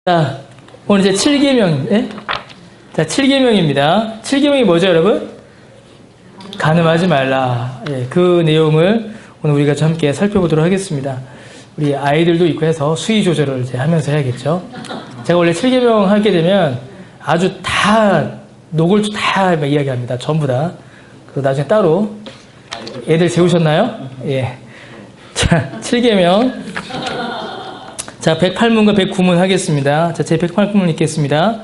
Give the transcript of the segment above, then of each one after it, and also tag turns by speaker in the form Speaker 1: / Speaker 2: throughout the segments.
Speaker 1: 자, 오늘 이제 7계명, 예? 자, 7계명입니다. 7계명이 뭐죠, 여러분? 간음하지 말라. 예, 그 내용을 오늘 우리가 좀 함께 살펴보도록 하겠습니다. 우리 아이들도 있고 해서 수위 조절을 이제 하면서 해야겠죠. 제가 원래 7계명 하게 되면 아주 다, 노골주 다 이야기합니다. 전부 다. 그 나중에 따로. 애들 재우셨나요? 예. 자, 7계명. 자, 108문과 109문 하겠습니다. 자, 제 108문 읽겠습니다.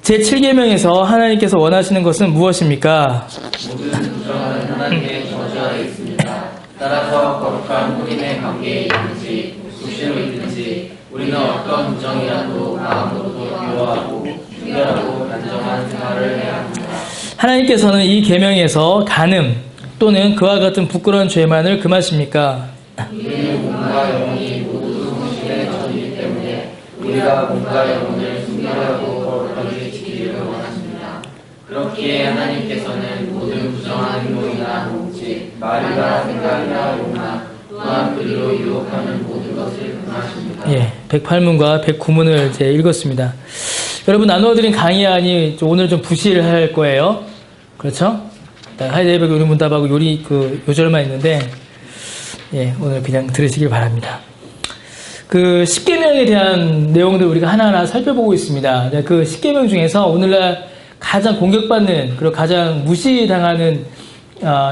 Speaker 1: 제 7계명에서 하나님께서 원하시는 것은 무엇입니까?
Speaker 2: 모든 부정은 하나님의 저주하에 있습니다. 따라서 거룩한 혼인의 관계에 있든지 수시로 있든지 우리는 어떤 부정이라도 마음으로도 유효하고 특별하고 단정한 생활을 해야 합니다.
Speaker 1: 하나님께서는 이 계명에서 간음 또는 그와 같은 부끄러운 죄만을 금하십니까?
Speaker 2: 우리는 몸과 영혼이 모두 성실의 전이기 때문에 우리가 몸과 영혼을 순결하고 거룩하게 지키기를 원하십니다. 그렇기에 하나님께서는 모든 부정한 행동이나 몸짓, 말이나 생각이나 욕망, 또한 그리로 유혹하는 모든 것을 금하십니다.
Speaker 1: 예, 108문과 109문을 이제 읽었습니다. 여러분 나누어드린 강의안이 오늘 좀 부실할 거예요. 그렇죠? 하이데베르 요리 문답하고 요리 요절만 있는데, 예, 오늘 그냥 들으시길 바랍니다. 그 10계명에 대한 내용들 우리가 하나하나 살펴보고 있습니다. 그 10계명 중에서 오늘날 가장 공격받는 그리고 가장 무시당하는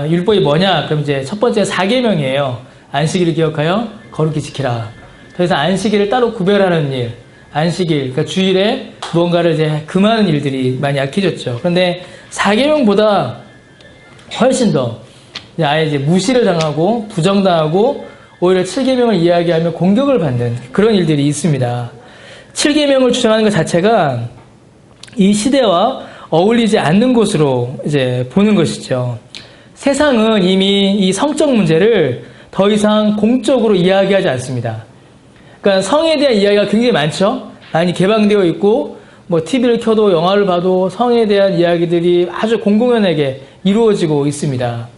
Speaker 1: 율법이 뭐냐? 그럼 이제 첫 번째 4계명이에요. 안식일을 기억하여 거룩히 지키라. 그래서 안식일을 따로 구별하는 일, 안식일, 그러니까 주일에 무언가를 이제 금하는 일들이 많이 약해졌죠. 그런데 4계명보다 훨씬 더 아예 이제 무시를 당하고 부정당하고 오히려 7계명을 이야기하며 공격을 받는 그런 일들이 있습니다. 7계명을 주장하는 것 자체가 이 시대와 어울리지 않는 것으로 이제 보는 것이죠. 세상은 이미 이 성적 문제를 더 이상 공적으로 이야기하지 않습니다. 그러니까 성에 대한 이야기가 굉장히 많죠. 많이 개방되어 있고 뭐 TV를 켜도 영화를 봐도 성에 대한 이야기들이 아주 공공연하게 이루어지고 있습니다.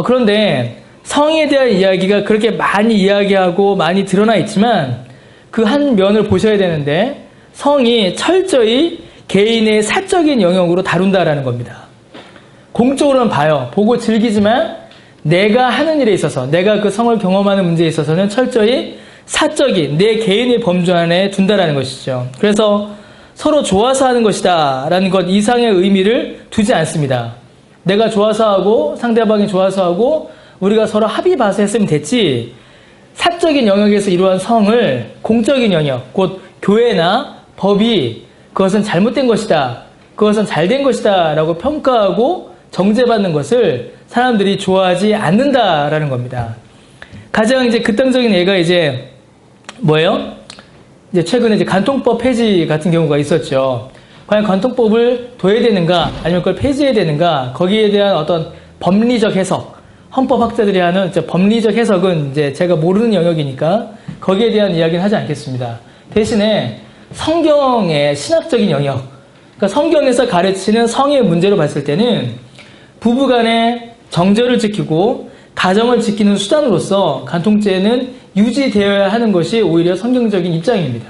Speaker 1: 그런데 성에 대한 이야기가 그렇게 많이 이야기하고 많이 드러나 있지만 그 한 면을 보셔야 되는데 성이 철저히 개인의 사적인 영역으로 다룬다라는 겁니다. 공적으로는 봐요. 보고 즐기지만 내가 하는 일에 있어서 내가 그 성을 경험하는 문제에 있어서는 철저히 사적인 내 개인의 범주 안에 둔다라는 것이죠. 그래서 서로 좋아서 하는 것이다 라는 것 이상의 의미를 두지 않습니다. 내가 좋아서 하고 상대방이 좋아서 하고 우리가 서로 합의 봐서 했으면 됐지 사적인 영역에서 이루어진 성을 공적인 영역, 곧 교회나 법이 그것은 잘못된 것이다, 그것은 잘된 것이다 라고 평가하고 정죄받는 것을 사람들이 좋아하지 않는다라는 겁니다. 가장 이제 극단적인 예가 이제 뭐예요? 이제 최근에 이제 간통법 폐지 같은 경우가 있었죠. 과연 간통법을 둬야 되는가, 아니면 그걸 폐지해야 되는가, 거기에 대한 어떤 법리적 해석, 헌법학자들이 하는 이제 법리적 해석은 이제 제가 모르는 영역이니까 거기에 대한 이야기는 하지 않겠습니다. 대신에 성경의 신학적인 영역, 그러니까 성경에서 가르치는 성의 문제로 봤을 때는 부부간의 정절을 지키고 가정을 지키는 수단으로서 간통죄는 유지되어야 하는 것이 오히려 성경적인 입장입니다.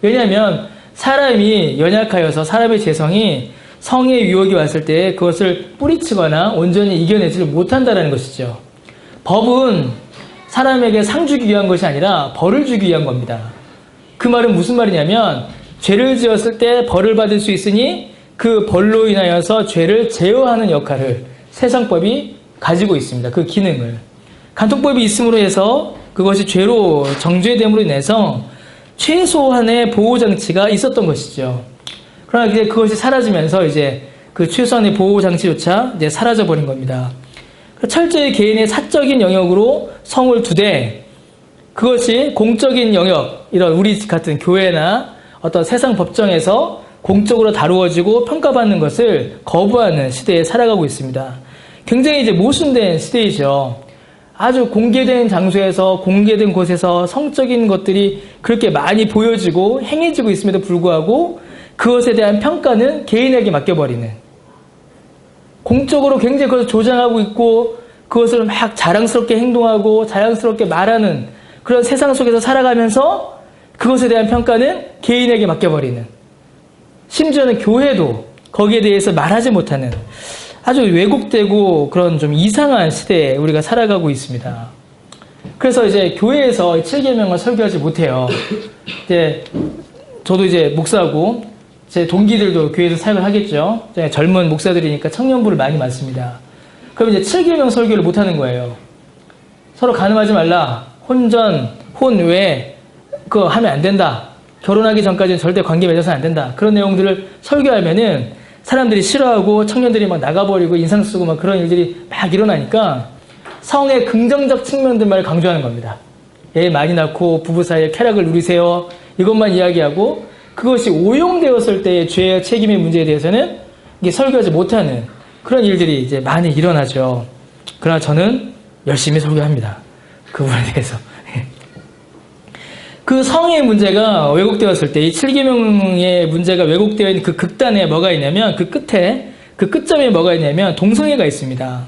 Speaker 1: 왜냐하면 사람이 연약하여서 사람의 재성이 성의 유혹이 왔을 때 그것을 뿌리치거나 온전히 이겨내지를 못한다는 것이죠. 법은 사람에게 상 주기 위한 것이 아니라 벌을 주기 위한 겁니다. 그 말은 무슨 말이냐면 죄를 지었을 때 벌을 받을 수 있으니 그 벌로 인하여서 죄를 제어하는 역할을 세상법이 가지고 있습니다. 그 기능을. 간통법이 있음으로 해서 그것이 죄로 정죄됨으로 인해서 최소한의 보호장치가 있었던 것이죠. 그러나 이제 그것이 사라지면서 이제 그 최소한의 보호장치조차 이제 사라져버린 겁니다. 철저히 개인의 사적인 영역으로 성을 두되 그것이 공적인 영역, 이런 우리 같은 교회나 어떤 세상 법정에서 공적으로 다루어지고 평가받는 것을 거부하는 시대에 살아가고 있습니다. 굉장히 이제 모순된 시대이죠. 아주 공개된 장소에서 공개된 곳에서 성적인 것들이 그렇게 많이 보여지고 행해지고 있음에도 불구하고 그것에 대한 평가는 개인에게 맡겨버리는, 공적으로 굉장히 그것을 조장하고 있고 그것을 막 자랑스럽게 행동하고 자랑스럽게 말하는 그런 세상 속에서 살아가면서 그것에 대한 평가는 개인에게 맡겨버리는, 심지어는 교회도 거기에 대해서 말하지 못하는 아주 왜곡되고 그런 좀 이상한 시대에 우리가 살아가고 있습니다. 그래서 이제 교회에서 7계명을 설교하지 못해요. 이제 저도 이제 목사고 제 동기들도 교회에서 사역을 하겠죠. 젊은 목사들이니까 청년부를 많이 맡습니다. 그럼 이제 7계명 설교를 못하는 거예요. 서로 간음하지 말라, 혼전, 혼외, 그거 하면 안 된다. 결혼하기 전까지는 절대 관계 맺어서는 안 된다. 그런 내용들을 설교하면은 사람들이 싫어하고 청년들이 막 나가버리고 인상 쓰고 막 그런 일들이 막 일어나니까 성의 긍정적 측면들만 강조하는 겁니다. 애 많이 낳고 부부 사이에 쾌락을 누리세요. 이것만 이야기하고 그것이 오용되었을 때의 죄와 책임의 문제에 대해서는 이게 설교하지 못하는 그런 일들이 이제 많이 일어나죠. 그러나 저는 열심히 설교합니다. 그 부분에 대해서. 그 성의 문제가 왜곡되었을 때, 이 7계명의 문제가 왜곡되어 있는 그 극단에 뭐가 있냐면, 그 끝에, 그 끝점에 뭐가 있냐면, 동성애가 있습니다.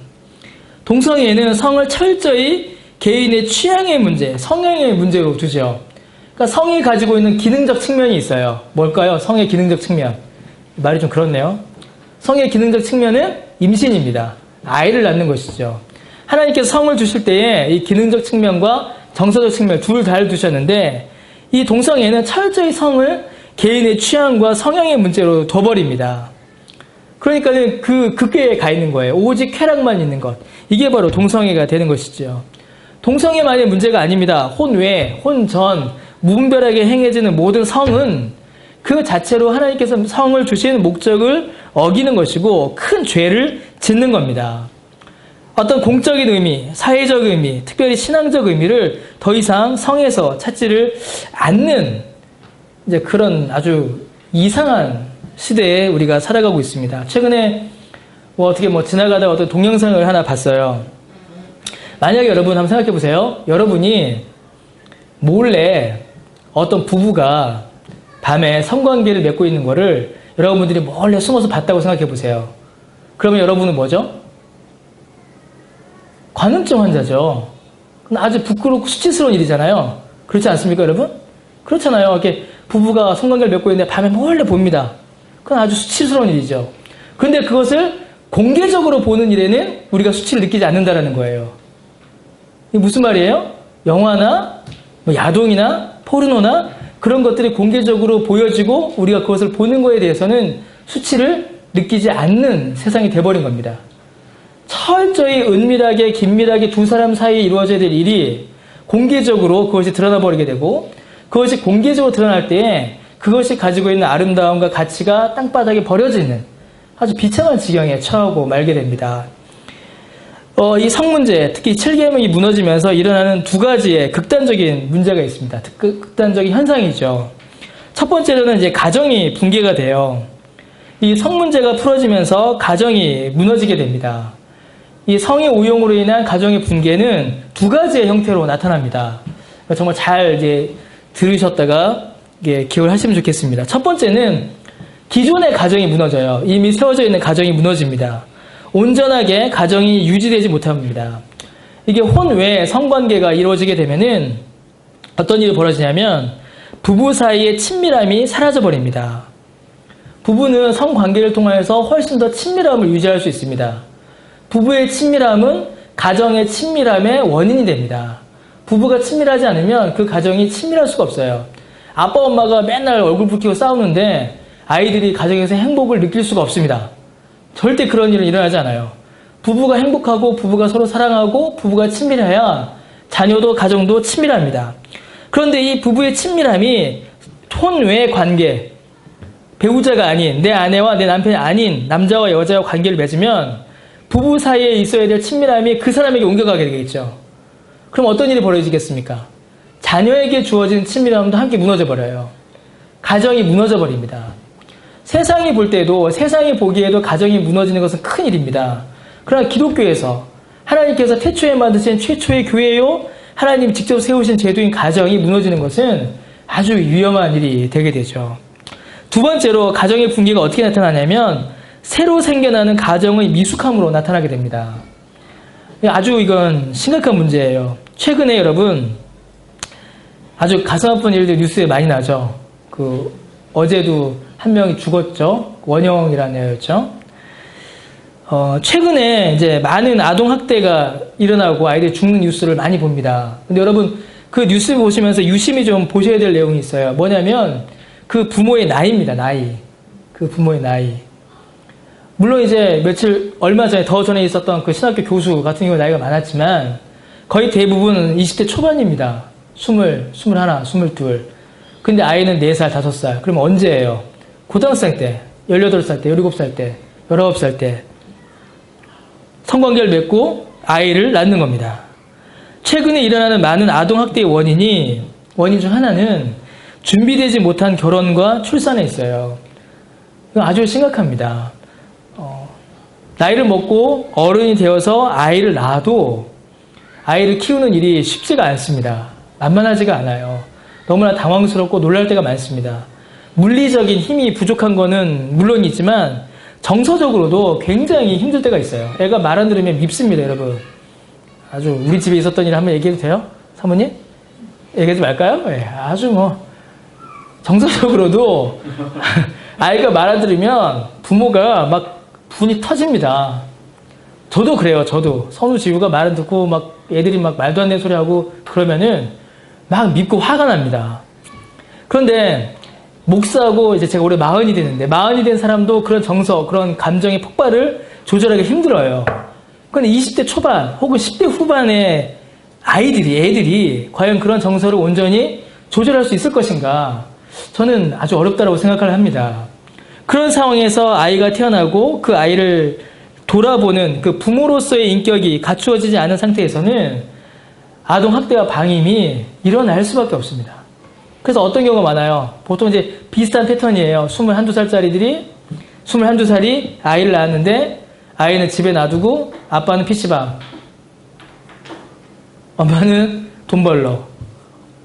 Speaker 1: 동성애는 성을 철저히 개인의 취향의 문제, 성향의 문제로 두죠. 그러니까 성이 가지고 있는 기능적 측면이 있어요. 뭘까요? 성의 기능적 측면. 말이 좀 그렇네요. 성의 기능적 측면은 임신입니다. 아이를 낳는 것이죠. 하나님께서 성을 주실 때에 이 기능적 측면과 정서적 측면 둘 다를 두셨는데 이 동성애는 철저히 성을 개인의 취향과 성향의 문제로 둬버립니다. 그러니까는 그 극계에 가 있는 거예요. 오직 쾌락만 있는 것. 이게 바로 동성애가 되는 것이죠. 동성애만의 문제가 아닙니다. 혼외, 혼전, 무분별하게 행해지는 모든 성은 그 자체로 하나님께서 성을 주신 목적을 어기는 것이고 큰 죄를 짓는 겁니다. 어떤 공적인 의미, 사회적 의미, 특별히 신앙적 의미를 더 이상 성에서 찾지를 않는 이제 그런 아주 이상한 시대에 우리가 살아가고 있습니다. 최근에 어떻게 지나가다가 어떤 동영상을 하나 봤어요. 만약에 여러분 한번 생각해 보세요. 여러분이 몰래 어떤 부부가 밤에 성관계를 맺고 있는 거를 여러분들이 몰래 숨어서 봤다고 생각해 보세요. 그러면 여러분은 뭐죠? 관음증 환자죠. 아주 부끄럽고 수치스러운 일이잖아요. 그렇지 않습니까, 여러분? 그렇잖아요. 이렇게 부부가 성관계를 맺고 있는데 밤에 몰래 봅니다. 그건 아주 수치스러운 일이죠. 그런데 그것을 공개적으로 보는 일에는 우리가 수치를 느끼지 않는다는 거예요. 이게 무슨 말이에요? 영화나 야동이나 포르노나 그런 것들이 공개적으로 보여지고 우리가 그것을 보는 거에 대해서는 수치를 느끼지 않는 세상이 돼버린 겁니다. 철저히 은밀하게 긴밀하게 두 사람 사이에 이루어져야 될 일이 공개적으로 그것이 드러나 버리게 되고 그것이 공개적으로 드러날 때에 그것이 가지고 있는 아름다움과 가치가 땅바닥에 버려지는 아주 비참한 지경에 처하고 말게 됩니다. 이 성문제, 특히 7계명이 무너지면서 일어나는 두 가지의 극단적인 문제가 있습니다. 극단적인 현상이죠. 첫 번째로는 이제 가정이 붕괴가 돼요. 이 성문제가 풀어지면서 가정이 무너지게 됩니다. 이 성의 오용으로 인한 가정의 붕괴는 두 가지의 형태로 나타납니다. 정말 잘 이제 들으셨다가 기억을 하시면 좋겠습니다. 첫 번째는 기존의 가정이 무너져요. 이미 세워져 있는 가정이 무너집니다. 온전하게 가정이 유지되지 못합니다. 이게 혼외 성관계가 이루어지게 되면은 어떤 일이 벌어지냐면 부부 사이의 친밀함이 사라져 버립니다. 부부는 성관계를 통해서 훨씬 더 친밀함을 유지할 수 있습니다. 부부의 친밀함은 가정의 친밀함의 원인이 됩니다. 부부가 친밀하지 않으면 그 가정이 친밀할 수가 없어요. 아빠 엄마가 맨날 얼굴 붉히고 싸우는데 아이들이 가정에서 행복을 느낄 수가 없습니다. 절대 그런 일은 일어나지 않아요. 부부가 행복하고 부부가 서로 사랑하고 부부가 친밀해야 자녀도 가정도 친밀합니다. 그런데 이 부부의 친밀함이 혼외 관계, 배우자가 아닌 내 아내와 내 남편이 아닌 남자와 여자와 관계를 맺으면 부부 사이에 있어야 될 친밀함이 그 사람에게 옮겨가게 되겠죠. 그럼 어떤 일이 벌어지겠습니까? 자녀에게 주어진 친밀함도 함께 무너져 버려요. 가정이 무너져 버립니다. 세상이 볼 때도, 세상이 보기에도 가정이 무너지는 것은 큰 일입니다. 그러나 기독교에서 하나님께서 태초에 만드신 최초의 교회요, 하나님 직접 세우신 제도인 가정이 무너지는 것은 아주 위험한 일이 되게 되죠. 두 번째로 가정의 붕괴가 어떻게 나타나냐면 새로 생겨나는 가정의 미숙함으로 나타나게 됩니다. 아주 이건 심각한 문제예요. 최근에 여러분 아주 가슴 아픈 일들 뉴스에 많이 나죠. 어제도 한 명이 죽었죠. 원영이라는 애였죠. 최근에 이제 많은 아동학대가 일어나고 아이들이 죽는 뉴스를 많이 봅니다. 근데 여러분, 그 뉴스 보시면서 유심히 좀 보셔야 될 내용이 있어요. 뭐냐면, 그 부모의 나이입니다, 나이. 그 부모의 나이. 물론 이제 얼마 전에, 더 전에 있었던 그 신학교 교수 같은 경우 나이가 많았지만, 거의 대부분 20대 초반입니다. 20, 21, 22. 근데 아이는 4살, 5살. 그러면 언제예요? 고등학생 때, 18살 때, 17살 때, 19살 때. 성관계를 맺고 아이를 낳는 겁니다. 최근에 일어나는 많은 아동학대의 원인 중 하나는 준비되지 못한 결혼과 출산에 있어요. 이건 아주 심각합니다. 나이를 먹고 어른이 되어서 아이를 낳아도 아이를 키우는 일이 쉽지가 않습니다. 만만하지가 않아요. 너무나 당황스럽고 놀랄 때가 많습니다. 물리적인 힘이 부족한 거는 물론이지만 정서적으로도 굉장히 힘들 때가 있어요. 애가 말 안 들으면 밉습니다, 여러분. 아주 우리 집에 있었던 일 한번 얘기해도 돼요? 사모님? 얘기하지 말까요? 네, 아주 정서적으로도 아이가 말 안 들으면 부모가 막 분이 터집니다. 저도 그래요, 저도. 선우지우가 말 안 듣고 막 애들이 막 말도 안 되는 소리 하고 그러면은 막 밉고 화가 납니다. 그런데 목사하고 이제 제가 올해 40이 되는데 40이 된 사람도 그런 정서, 그런 감정의 폭발을 조절하기 힘들어요. 그런데 20대 초반 혹은 10대 후반의 애들이 과연 그런 정서를 온전히 조절할 수 있을 것인가? 저는 아주 어렵다고 생각을 합니다. 그런 상황에서 아이가 태어나고 그 아이를 돌아보는 그 부모로서의 인격이 갖추어지지 않은 상태에서는 아동학대와 방임이 일어날 수밖에 없습니다. 그래서 어떤 경우가 많아요. 보통 이제 비슷한 패턴이에요. 21살짜리들이 21살이 아이를 낳았는데 아이는 집에 놔두고 아빠는 PC방, 엄마는 돈 벌러,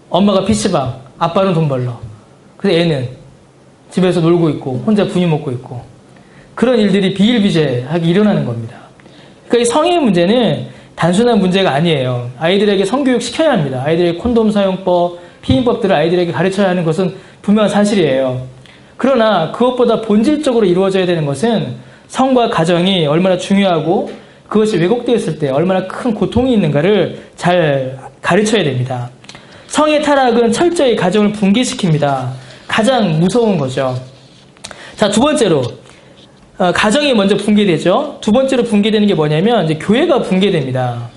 Speaker 1: 엄마가 PC방, 아빠는 돈 벌러. 그래서 애는 집에서 놀고 있고 혼자 분유 먹고 있고 그런 일들이 비일비재하게 일어나는 겁니다. 그러니까 이 성의 문제는 단순한 문제가 아니에요. 아이들에게 성교육 시켜야 합니다. 아이들에게 콘돔 사용법, 피임법들을 아이들에게 가르쳐야 하는 것은 분명한 사실이에요. 그러나 그것보다 본질적으로 이루어져야 되는 것은 성과 가정이 얼마나 중요하고 그것이 왜곡되었을 때 얼마나 큰 고통이 있는가를 잘 가르쳐야 됩니다. 성의 타락은 철저히 가정을 붕괴시킵니다. 가장 무서운 거죠. 자, 두 번째로 가정이 먼저 붕괴되죠. 두 번째로 붕괴되는 게 뭐냐면 이제 교회가 붕괴됩니다.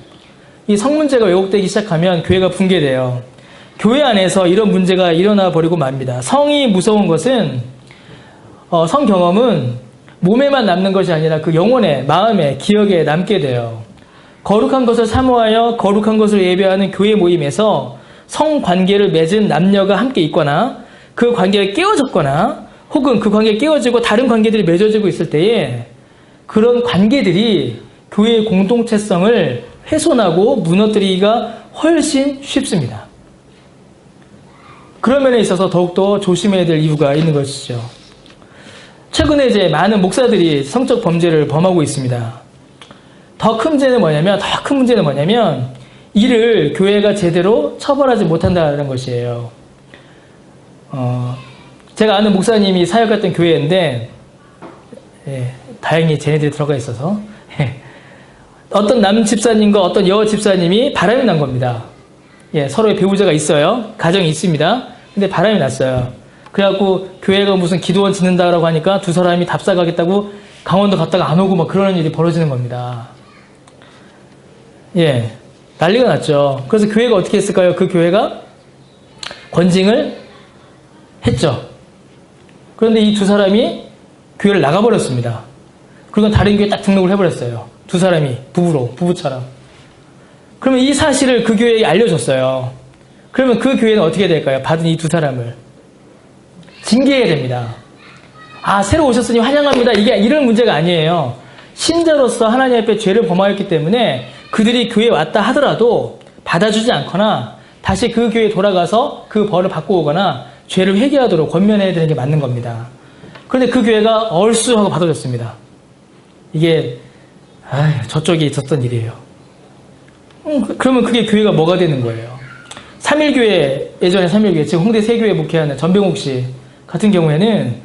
Speaker 1: 이 성 문제가 왜곡되기 시작하면 교회가 붕괴돼요. 교회 안에서 이런 문제가 일어나 버리고 맙니다. 성이 무서운 것은 성 경험은 몸에만 남는 것이 아니라 그 영혼에, 마음에, 기억에 남게 돼요. 거룩한 것을 사모하여 거룩한 것을 예배하는 교회 모임에서 성관계를 맺은 남녀가 함께 있거나 그 관계가 깨어졌거나 혹은 그 관계가 깨어지고 다른 관계들이 맺어지고 있을 때에 그런 관계들이 교회의 공동체성을 훼손하고 무너뜨리기가 훨씬 쉽습니다. 그런 면에 있어서 더욱더 조심해야 될 이유가 있는 것이죠. 최근에 이제 많은 목사들이 성적 범죄를 범하고 있습니다. 더 큰 문제는 뭐냐면 이를 교회가 제대로 처벌하지 못한다는 것이에요. 제가 아는 목사님이 사역했던 교회인데 다행히 쟤네들이 들어가 있어서 어떤 남 집사님과 어떤 여 집사님이 바람이 난 겁니다. 서로의 배우자가 있어요. 가정이 있습니다. 근데 바람이 났어요. 그래갖고 교회가 무슨 기도원 짓는다라고 하니까 두 사람이 답사가겠다고 강원도 갔다가 안 오고 막 그러는 일이 벌어지는 겁니다. 난리가 났죠. 그래서 교회가 어떻게 했을까요? 그 교회가 권징을 했죠. 그런데 이 두 사람이 교회를 나가버렸습니다. 그리고 다른 교회에 딱 등록을 해버렸어요. 두 사람이 부부처럼. 그러면 이 사실을 그 교회에 알려줬어요. 그러면 그 교회는 어떻게 될까요? 받은 이 두 사람을 징계해야 됩니다. 새로 오셨으니 환영합니다. 이런 문제가 아니에요. 신자로서 하나님 앞에 죄를 범하였기 때문에 그들이 교회에 왔다 하더라도 받아주지 않거나 다시 그 교회에 돌아가서 그 벌을 받고 오거나 죄를 회개하도록 권면해야 되는 게 맞는 겁니다. 그런데 그 교회가 얼쑤하고 받아줬습니다. 이게 저쪽에 있었던 일이에요. 그러면 그게 교회가 뭐가 되는 거예요? 삼일교회, 예전에 삼일교회, 지금 홍대 세교회 목회하는 전병옥 씨 같은 경우에는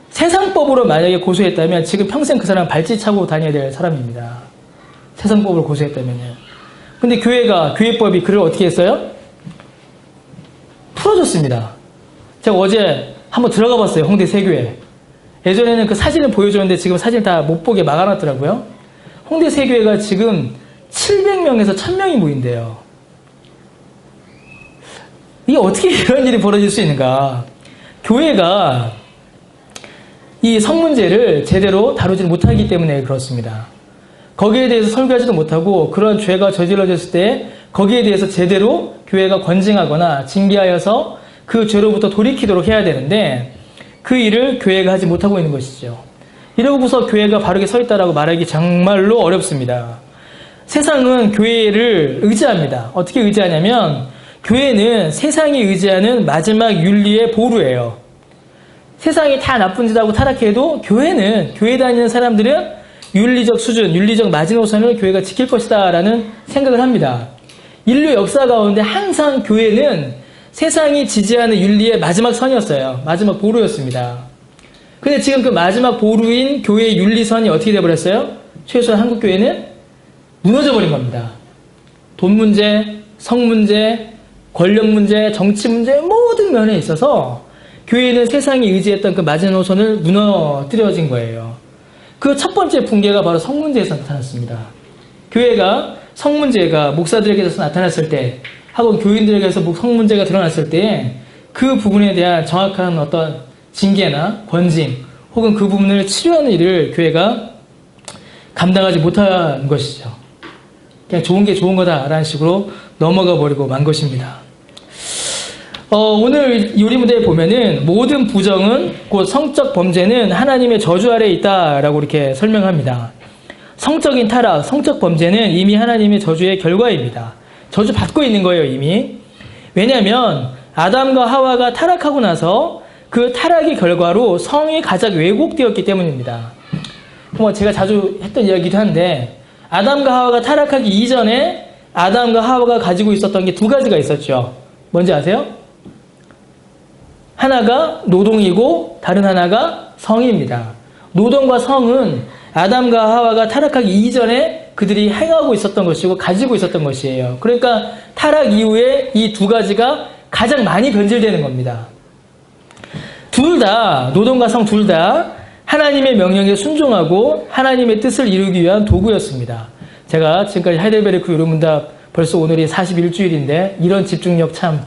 Speaker 1: 세상법으로 만약에 고소했다면 지금 평생 그 사람 발찌 차고 다녀야 될 사람입니다. 세상법으로 고소했다면요. 근데 교회법이 그를 어떻게 했어요? 풀어줬습니다. 제가 어제 한번 들어가 봤어요. 홍대 세교회. 예전에는 그 사진을 보여줬는데 지금 사진 다 못 보게 막아놨더라고요. 홍대 세교회가 지금 700명에서 1000명이 모인대요. 이게 어떻게 이런 일이 벌어질 수 있는가? 교회가 이 성문제를 제대로 다루지 못하기 때문에 그렇습니다. 거기에 대해서 설교하지도 못하고 그런 죄가 저질러졌을 때 거기에 대해서 제대로 교회가 권징하거나 징계하여서 그 죄로부터 돌이키도록 해야 되는데 그 일을 교회가 하지 못하고 있는 것이죠. 이러고서 교회가 바르게 서 있다라고 말하기 정말로 어렵습니다. 세상은 교회를 의지합니다. 어떻게 의지하냐면 교회는 세상이 의지하는 마지막 윤리의 보루예요. 세상이 다 나쁜 짓하고 타락해도 교회 다니는 사람들은 윤리적 수준, 윤리적 마지노선을 교회가 지킬 것이다 라는 생각을 합니다. 인류 역사 가운데 항상 교회는 세상이 지지하는 윤리의 마지막 선이었어요. 마지막 보루였습니다. 근데 지금 그 마지막 보루인 교회의 윤리선이 어떻게 돼버렸어요? 최소한 한국교회는 무너져버린 겁니다. 돈 문제, 성 문제, 권력 문제, 정치 문제 모든 면에 있어서 교회는 세상이 의지했던 그 마지노선을 무너뜨려진 거예요. 그 첫 번째 붕괴가 바로 성 문제에서 나타났습니다. 교회가 성 문제가 목사들에게서 나타났을 때 혹은 교인들에게서 성 문제가 드러났을 때 그 부분에 대한 정확한 어떤 징계나 권징 혹은 그 부분을 치료하는 일을 교회가 감당하지 못한 것이죠. 그냥 좋은 게 좋은 거다라는 식으로 넘어가 버리고 만 것입니다. 오늘 요리 무대에 보면은 모든 부정은 곧 성적 범죄는 하나님의 저주 아래에 있다라고 이렇게 설명합니다. 성적인 타락, 성적 범죄는 이미 하나님의 저주의 결과입니다. 저주 받고 있는 거예요, 이미. 왜냐하면 아담과 하와가 타락하고 나서 그 타락의 결과로 성이 가장 왜곡되었기 때문입니다. 뭐 제가 자주 했던 이야기도 한데 아담과 하와가 타락하기 이전에 아담과 하와가 가지고 있었던 게 두 가지가 있었죠. 뭔지 아세요? 하나가 노동이고 다른 하나가 성입니다. 노동과 성은 아담과 하와가 타락하기 이전에 그들이 행하고 있었던 것이고 가지고 있었던 것이에요. 그러니까 타락 이후에 이 두 가지가 가장 많이 변질되는 겁니다. 둘 다, 노동과 성 둘 다 하나님의 명령에 순종하고 하나님의 뜻을 이루기 위한 도구였습니다. 제가 지금까지 하이델베르크 요리문답 벌써 오늘이 41주일인데 이런 집중력 참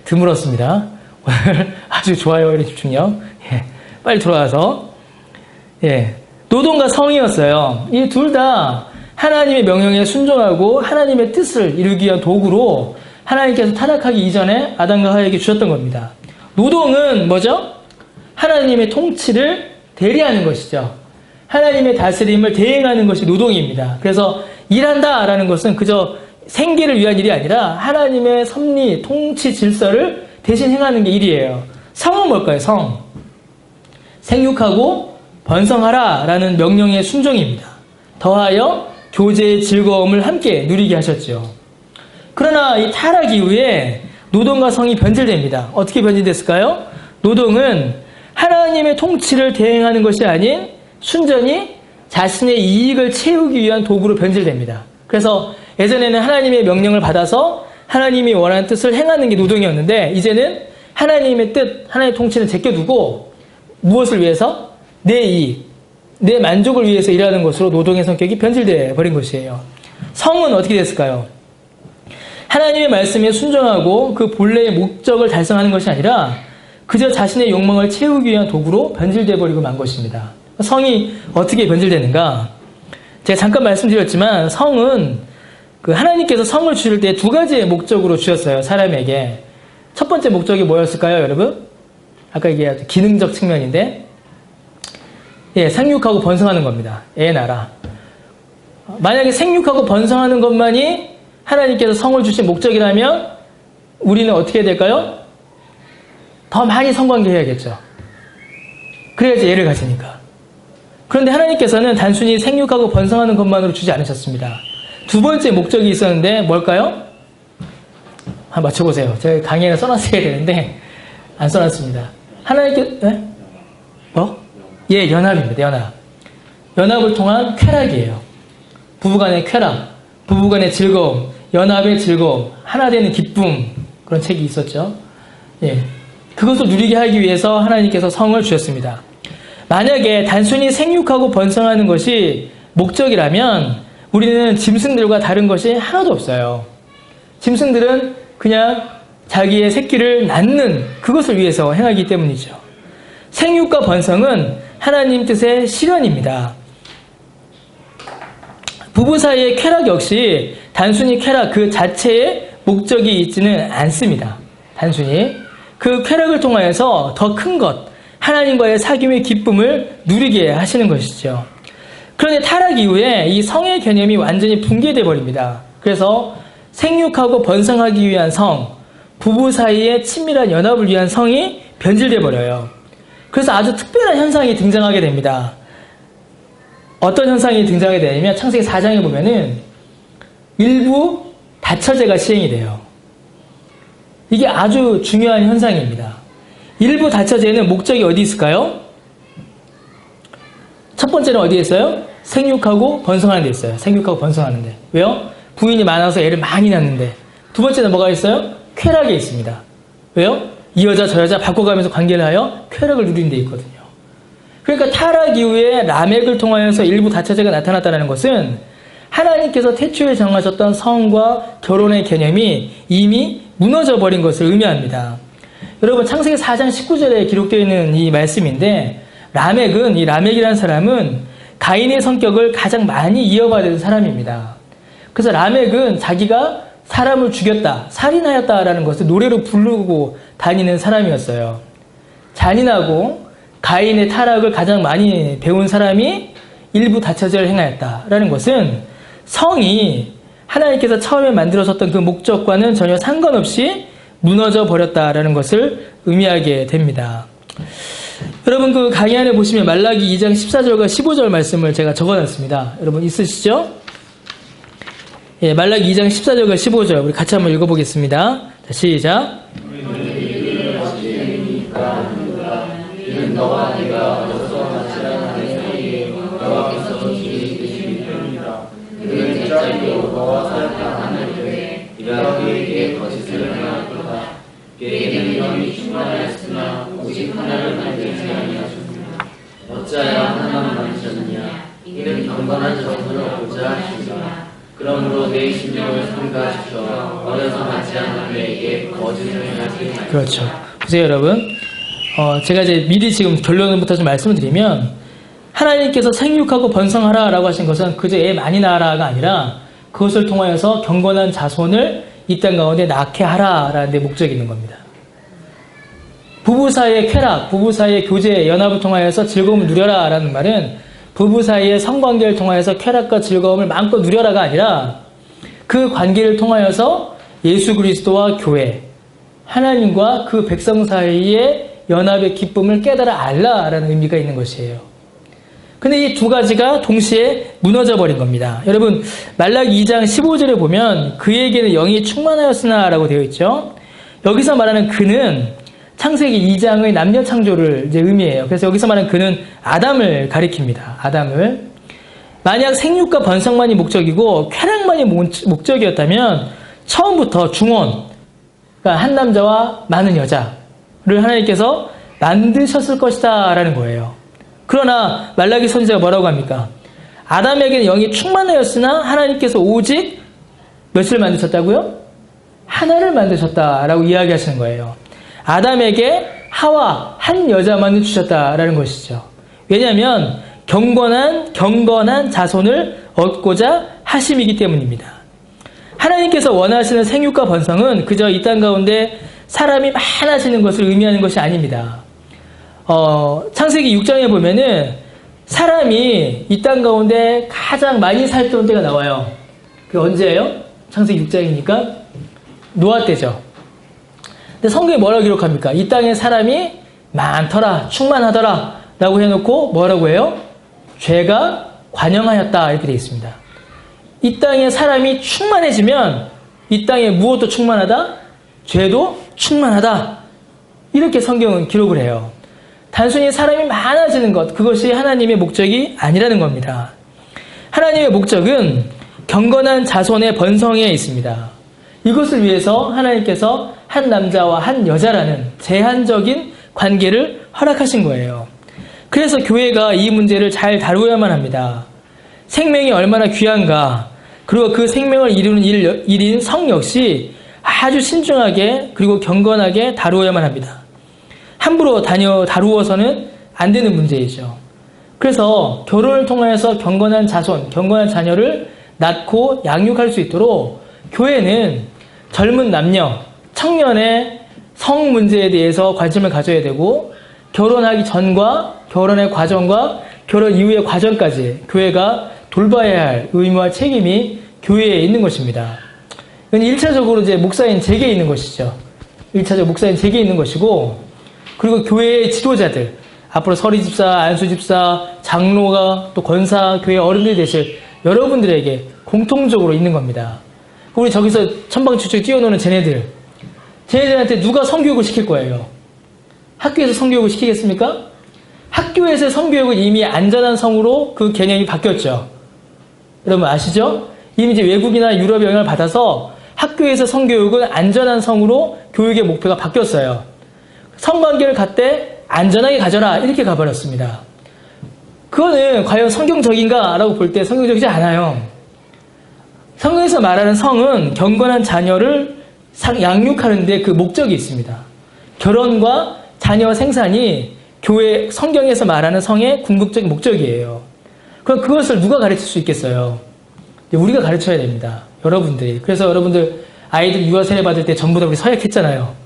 Speaker 1: 드물었습니다. 오늘 아주 좋아요, 이런 집중력. 예, 빨리 들어와서. 예, 노동과 성이었어요. 이 둘 다 하나님의 명령에 순종하고 하나님의 뜻을 이루기 위한 도구로 하나님께서 타락하기 이전에 아담과 하와에게 주셨던 겁니다. 노동은 뭐죠? 하나님의 통치를 대리하는 것이죠. 하나님의 다스림을 대행하는 것이 노동입니다. 그래서 일한다라는 것은 그저 생계를 위한 일이 아니라 하나님의 섭리, 통치, 질서를 대신 행하는 게 일이에요. 성은 뭘까요? 성. 생육하고 번성하라 라는 명령의 순종입니다. 더하여 교제의 즐거움을 함께 누리게 하셨죠. 그러나 이 타락 이후에 노동과 성이 변질됩니다. 어떻게 변질됐을까요? 노동은 하나님의 통치를 대행하는 것이 아닌 순전히 자신의 이익을 채우기 위한 도구로 변질됩니다. 그래서 예전에는 하나님의 명령을 받아서 하나님이 원하는 뜻을 행하는 게 노동이었는데 이제는 하나님의 뜻, 하나님의 통치는 제껴두고 무엇을 위해서? 내 이익, 내 만족을 위해서 일하는 것으로 노동의 성격이 변질되어 버린 것이에요. 성은 어떻게 됐을까요? 하나님의 말씀에 순종하고 그 본래의 목적을 달성하는 것이 아니라 그저 자신의 욕망을 채우기 위한 도구로 변질되어 버리고 만 것입니다. 성이 어떻게 변질되는가? 제가 잠깐 말씀드렸지만 성은 그 하나님께서 성을 주실 때 두 가지의 목적으로 주셨어요. 사람에게. 첫 번째 목적이 뭐였을까요, 여러분? 아까 이게 기능적 측면인데 예, 생육하고 번성하는 겁니다. 애 나라. 만약에 생육하고 번성하는 것만이 하나님께서 성을 주신 목적이라면 우리는 어떻게 해야 될까요? 더 많이 성관계해야겠죠. 그래야지 애를 가지니까. 그런데 하나님께서는 단순히 생육하고 번성하는 것만으로 주지 않으셨습니다. 두 번째 목적이 있었는데 뭘까요? 한번 맞춰보세요. 제가 강의에 써놨어야 되는데 안 써놨습니다. 하나님께 예, 연합입니다. 연합. 연합을 통한 쾌락이에요. 부부간의 쾌락, 부부간의 즐거움, 연합의 즐거움, 하나 되는 기쁨, 그런 책이 있었죠. 예, 그것을 누리게 하기 위해서 하나님께서 성을 주셨습니다. 만약에 단순히 생육하고 번성하는 것이 목적이라면 우리는 짐승들과 다른 것이 하나도 없어요. 짐승들은 그냥 자기의 새끼를 낳는 그것을 위해서 행하기 때문이죠. 생육과 번성은 하나님 뜻의 실현입니다. 부부 사이의 쾌락 역시 단순히 쾌락 그 자체의 목적이 있지는 않습니다. 단순히 그 쾌락을 통하여서 더 큰 것, 하나님과의 사귐의 기쁨을 누리게 하시는 것이죠. 그런데 타락 이후에 이 성의 개념이 완전히 붕괴되어 버립니다. 그래서 생육하고 번성하기 위한 성, 부부 사이의 친밀한 연합을 위한 성이 변질되어 버려요. 그래서 아주 특별한 현상이 등장하게 됩니다. 어떤 현상이 등장하게 되냐면 창세기 4장에 보면은 일부 다처제가 시행이 돼요. 이게 아주 중요한 현상입니다. 일부 다처제는 목적이 어디 있을까요? 첫 번째는 어디에 있어요? 생육하고 번성하는 데 있어요. 생육하고 번성하는 데. 왜요? 부인이 많아서 애를 많이 낳는데. 두 번째는 뭐가 있어요? 쾌락에 있습니다. 왜요? 이 여자 저 여자 바꿔가면서 관계를 하여 쾌락을 누리는 데 있거든요. 그러니까 타락 이후에 라멕을 통하여서 일부 다처제가 나타났다는 것은 하나님께서 태초에 정하셨던 성과 결혼의 개념이 이미 무너져 버린 것을 의미합니다. 여러분 창세기 4장 19절에 기록되어 있는 이 말씀인데 이 라멕이라는 사람은 가인의 성격을 가장 많이 이어받은 사람입니다. 그래서 라멕은 자기가 사람을 죽였다, 살인하였다라는 것을 노래로 부르고 다니는 사람이었어요. 잔인하고 가인의 타락을 가장 많이 배운 사람이 일부 다처제를 행하였다라는 것은 성이 하나님께서 처음에 만들어졌던 그 목적과는 전혀 상관없이 무너져 버렸다라는 것을 의미하게 됩니다. 여러분 그 강의 안에 보시면 말라기 2장 14절과 15절 말씀을 제가 적어놨습니다. 여러분 있으시죠? 예, 말라기 2장 14절과 15절 우리 같이 한번 읽어보겠습니다. 자, 시작.
Speaker 2: 너와 네가 어서 마치라는 사이에 여호와께서 지으신 편이라. 그는 일자리로 너와 사역한 하늘에 네가 그에게 거짓을 행하였도다. 그에게는 영이 충만하였으나 오직 하나를 만들지 아니하셨느냐. 어찌하여 하나만 만드셨느냐. 이는 경건한 자손을 얻고자 하시니라. 그러므로 내 심령을 삼가시켜 어려서 맞지 않은 자에게 거짓을 행하지 말라.
Speaker 1: 그렇죠. 보세요 여러분. 제가 이제 미리 지금 결론부터 좀 말씀을 드리면 하나님께서 생육하고 번성하라 라고 하신 것은 그저 애 많이 낳아라가 아니라 그것을 통하여서 경건한 자손을 이 땅 가운데 낳게 하라 라는 데 목적이 있는 겁니다. 부부 사이의 쾌락, 부부 사이의 교제, 연합을 통하여서 즐거움을 누려라 라는 말은 부부 사이의 성관계를 통하여서 쾌락과 즐거움을 마음껏 누려라가 아니라 그 관계를 통하여서 예수 그리스도와 교회, 하나님과 그 백성 사이의 연합의 기쁨을 깨달아 알라라는 의미가 있는 것이에요. 근데 이 두 가지가 동시에 무너져 버린 겁니다. 여러분 말라기 2장 15절에 보면 그에게는 영이 충만하였으나 라고 되어 있죠. 여기서 말하는 그는 창세기 2장의 남녀 창조를 이제 의미해요. 그래서 여기서 말하는 그는 아담을 가리킵니다. 아담을. 만약 생육과 번성만이 목적이고 쾌락만이 목적이었다면 처음부터 중원, 그러니까 한 남자와 많은 여자를 하나님께서 만드셨을 것이다 라는 거예요. 그러나 말라기 선지자가 뭐라고 합니까? 아담에게는 영이 충만하였으나 하나님께서 오직 몇을 만드셨다고요? 하나를 만드셨다라고 이야기하시는 거예요. 아담에게 하와 한 여자만을 주셨다라는 것이죠. 왜냐하면 경건한 자손을 얻고자 하심이기 때문입니다. 하나님께서 원하시는 생육과 번성은 그저 이 땅 가운데 사람이 많아지는 것을 의미하는 것이 아닙니다. 창세기 6장에 보면은 사람이 이 땅 가운데 가장 많이 살던 때가 나와요. 그게 언제예요? 창세기 6장이니까 노아 때죠. 근데 성경에 뭐라고 기록합니까? 이 땅에 사람이 많더라, 충만하더라 라고 해놓고 뭐라고 해요? 죄가 관영하였다 이렇게 되어 있습니다. 이 땅에 사람이 충만해지면 이 땅에 무엇도 충만하다? 죄도 충만하다. 이렇게 성경은 기록을 해요. 단순히 사람이 많아지는 것, 그것이 하나님의 목적이 아니라는 겁니다. 하나님의 목적은 경건한 자손의 번성에 있습니다. 이것을 위해서 하나님께서 한 남자와 한 여자라는 제한적인 관계를 허락하신 거예요. 그래서 교회가 이 문제를 잘 다루어야만 합니다. 생명이 얼마나 귀한가, 그리고 그 생명을 이루는 일인 성 역시 아주 신중하게 그리고 경건하게 다루어야만 합니다. 함부로 다루어서는 안 되는 문제이죠. 그래서 결혼을 통해서 경건한 자손, 경건한 자녀를 낳고 양육할 수 있도록 교회는 젊은 남녀, 청년의 성 문제에 대해서 관심을 가져야 되고, 결혼하기 전과 결혼의 과정과 결혼 이후의 과정까지 교회가 돌봐야 할 의무와 책임이 교회에 있는 것입니다. 이건 1차적으로 이제 목사인 제게 있는 것이죠. 1차적 목사인 제게 있는 것이고, 그리고 교회의 지도자들, 앞으로 서리집사, 안수집사, 장로가 또 권사, 교회 어른들이 되실 여러분들에게 공통적으로 있는 겁니다. 우리 저기서 천방지축 뛰어노는 쟤네들한테 누가 성교육을 시킬 거예요? 학교에서 성교육을 시키겠습니까? 학교에서의 성교육은 이미 안전한 성으로 그 개념이 바뀌었죠. 여러분 아시죠? 이미 이제 외국이나 유럽의 영향을 받아서 학교에서 성교육은 안전한 성으로 교육의 목표가 바뀌었어요. 성관계를 갖되 안전하게 가져라, 이렇게 가버렸습니다. 그거는 과연 성경적인가? 라고 볼 때 성경적이지 않아요. 성경에서 말하는 성은 경건한 자녀를 양육하는 데 그 목적이 있습니다. 결혼과 자녀 생산이 교회 성경에서 말하는 성의 궁극적인 목적이에요. 그럼 그것을 누가 가르칠 수 있겠어요? 우리가 가르쳐야 됩니다. 여러분들이. 그래서 여러분들 아이들 유아 세례 받을 때 전부 다 우리 서약했잖아요.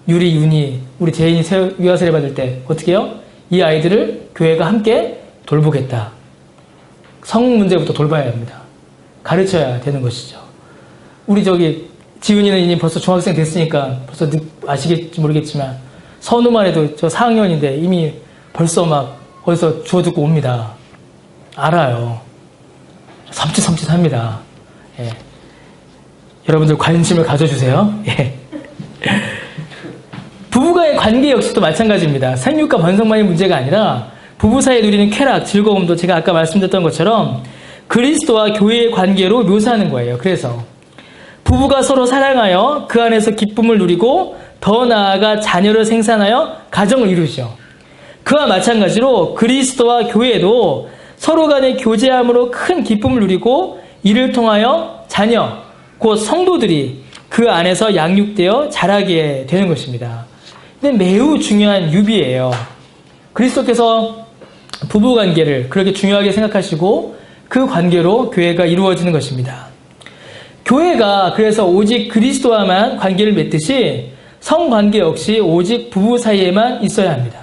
Speaker 1: 유리, 윤희, 우리 재인이 유아 세례 받을 때 어떻게 해요? 이 아이들을 교회가 함께 돌보겠다. 성 문제부터 돌봐야 합니다. 가르쳐야 되는 것이죠. 우리 지은이는 이미 벌써 중학생 됐으니까 벌써 아시겠지 모르겠지만 선우만 해도 저 4학년인데 이미 벌써 막 어디서 주워 듣고 옵니다. 알아요. 섬찟섬찟합니다. 예. 여러분들 관심을 가져주세요. 예. 부부간의 관계 역시도 마찬가지입니다. 생육과 번성만이 문제가 아니라 부부 사이에 누리는 쾌락, 즐거움도 제가 아까 말씀드렸던 것처럼 그리스도와 교회의 관계로 묘사하는 거예요. 그래서 부부가 서로 사랑하여 그 안에서 기쁨을 누리고 더 나아가 자녀를 생산하여 가정을 이루죠. 그와 마찬가지로 그리스도와 교회도 서로 간의 교제함으로 큰 기쁨을 누리고 이를 통하여 자녀, 곧 성도들이 그 안에서 양육되어 자라게 되는 것입니다. 근데 매우 중요한 유비예요. 그리스도께서 부부관계를 그렇게 중요하게 생각하시고 그 관계로 교회가 이루어지는 것입니다. 교회가 그래서 오직 그리스도와만 관계를 맺듯이 성관계 역시 오직 부부 사이에만 있어야 합니다.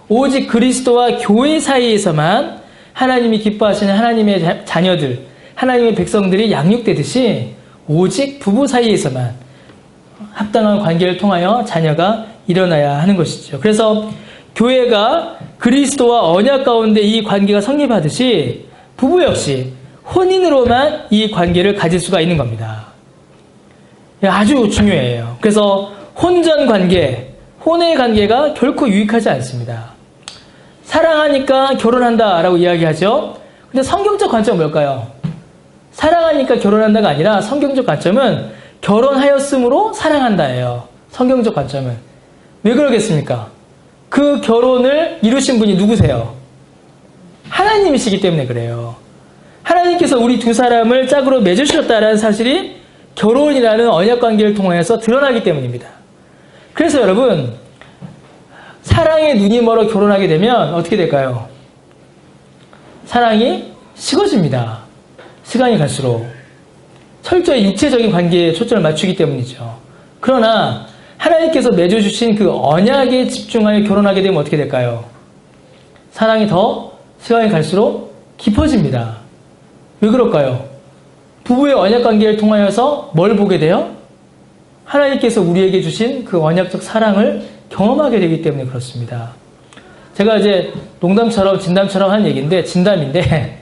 Speaker 1: 오직 그리스도와 교회 사이에서만 하나님이 기뻐하시는 하나님의 자녀들, 하나님의 백성들이 양육되듯이 오직 부부 사이에서만 합당한 관계를 통하여 자녀가 일어나야 하는 것이죠. 그래서 교회가 그리스도와 언약 가운데 이 관계가 성립하듯이 부부 역시 혼인으로만 이 관계를 가질 수가 있는 겁니다. 아주 중요해요. 그래서 혼전 관계, 혼의 관계가 결코 유익하지 않습니다. 사랑하니까 결혼한다라고 이야기하죠. 근데 성경적 관점은 뭘까요? 사랑하니까 결혼한다가 아니라 성경적 관점은 결혼하였으므로 사랑한다예요. 성경적 관점은. 왜 그러겠습니까? 그 결혼을 이루신 분이 누구세요? 하나님이시기 때문에 그래요. 하나님께서 우리 두 사람을 짝으로 맺으셨다는 사실이 결혼이라는 언약관계를 통해서 드러나기 때문입니다. 그래서 여러분, 사랑에 눈이 멀어 결혼하게 되면 어떻게 될까요? 사랑이 식어집니다. 시간이 갈수록. 철저히 육체적인 관계에 초점을 맞추기 때문이죠. 그러나 하나님께서 맺어주신 그 언약에 집중하여 결혼하게 되면 어떻게 될까요? 사랑이 더 시간이 갈수록 깊어집니다. 왜 그럴까요? 부부의 언약관계를 통하여서 뭘 보게 돼요? 하나님께서 우리에게 주신 그 언약적 사랑을 경험하게 되기 때문에 그렇습니다. 제가 이제 농담처럼 진담처럼 한 얘기인데, 진담인데,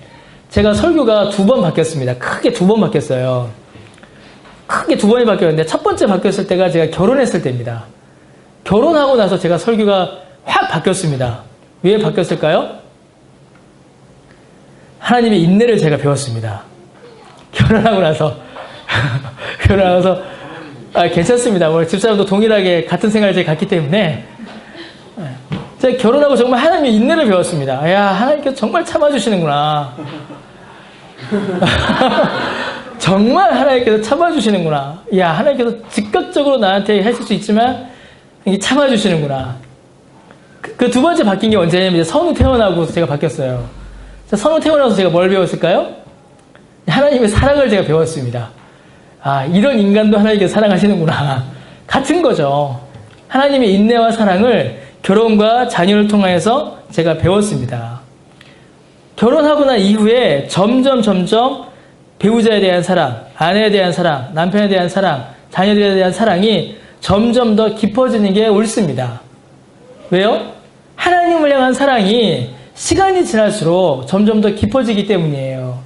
Speaker 1: 제가 설교가 2번 바뀌었습니다. 크게 2번 바뀌었어요. 크게 두 번이 바뀌었는데 첫 번째 바뀌었을 때가 제가 결혼했을 때입니다. 결혼하고 나서 제가 설교가 확 바뀌었습니다. 왜 바뀌었을까요? 하나님의 인내를 제가 배웠습니다. 결혼하고 나서 괜찮습니다. 뭐 집사람도 동일하게 같은 생활을 제가 갖기 때문에 제가 결혼하고 정말 하나님의 인내를 배웠습니다. 야, 하나님께서 정말 참아주시는구나. 정말 하나님께서 참아주시는구나. 야, 하나님께서 즉각적으로 나한테 하실 수 있지만 참아주시는구나. 그 두 번째 바뀐 게 언제냐면 선우 태어나고 제가 바뀌었어요. 선우 태어나서 제가 뭘 배웠을까요? 하나님의 사랑을 제가 배웠습니다. 아, 이런 인간도 하나님께서 사랑하시는구나. 같은 거죠. 하나님의 인내와 사랑을 결혼과 자녀를 통해서 제가 배웠습니다. 결혼하고 난 이후에 점점 배우자에 대한 사랑, 아내에 대한 사랑, 남편에 대한 사랑, 자녀들에 대한 사랑이 점점 더 깊어지는 게 옳습니다. 왜요? 하나님을 향한 사랑이 시간이 지날수록 점점 더 깊어지기 때문이에요.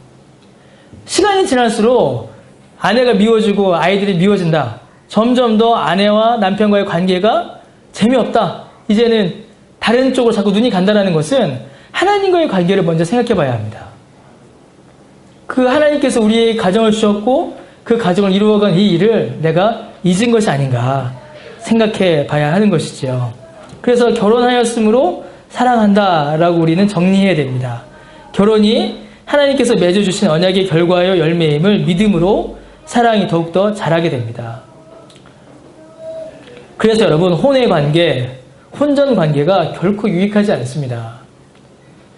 Speaker 1: 시간이 지날수록 아내가 미워지고 아이들이 미워진다. 점점 더 아내와 남편과의 관계가 재미없다. 이제는 다른 쪽으로 자꾸 눈이 간다는 것은 하나님과의 관계를 먼저 생각해 봐야 합니다. 그 하나님께서 우리의 가정을 주셨고 그 가정을 이루어간 이 일을 내가 잊은 것이 아닌가 생각해 봐야 하는 것이지요. 그래서 결혼하였으므로 사랑한다라고 우리는 정리해야 됩니다. 결혼이 하나님께서 맺어주신 언약의 결과요 열매임을 믿음으로 사랑이 더욱더 자라게 됩니다. 그래서 여러분, 혼의 관계, 혼전 관계가 결코 유익하지 않습니다.